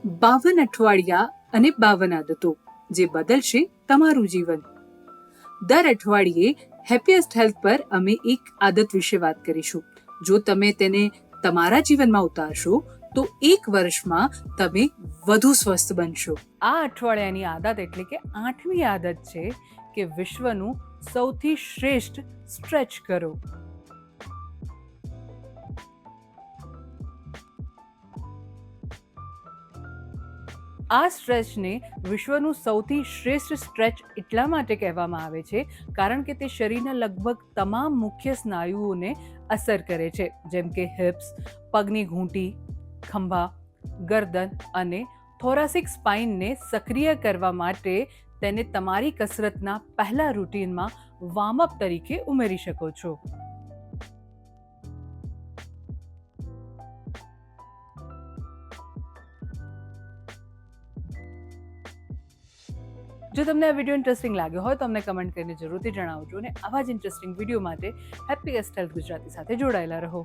52 અઠવાડિયા અને 52 આદતો જે બદલશે તમારું જીવન. દર અઠવાડિયે હેપીએસ્ટ હેલ્થ પર અમે એક આદત વિશે વાત કરીશું. જો તમે તેને તમારા જીવનમાં ઉતારશો તો 1 વર્ષમાં તમે વધુ સ્વસ્થ બનશો. આ અઠવાડિયાની આદત એટલે કે 8મી આદત છે કે વિશ્વનું સૌથી શ્રેષ્ઠ સ્ટ્રેચ કરો. આ સ્ટ્રેચને વિશ્વનું સૌથી શ્રેષ્ઠ સ્ટ્રેચ એટલા માટે કહેવામાં આવે છે કારણ કે તે શરીરના લગભગ તમામ મુખ્ય સ્નાયુઓને અસર કરે છે, જેમ કે હિપ્સ, પગની ઘૂંટી, ખંભા, ગરદન અને થોરાસિક સ્પાઇનને સક્રિય કરવા માટે તેને તમારી કસરતના પહેલા રૂટીનમાં વોર્મઅપ તરીકે ઉમેરી શકો છો. જો તમને આ વિડીયો ઇન્ટરેસ્ટિંગ લાગ્યો હોય તો અમને કમેન્ટ કરીને જરૂરથી જણાવજો અને આવા જ ઇન્ટરેસ્ટિંગ વિડીયો માટે હેપીએસ્ટ હેલ્થ ગુજરાતી સાથે જોડાયેલા રહો.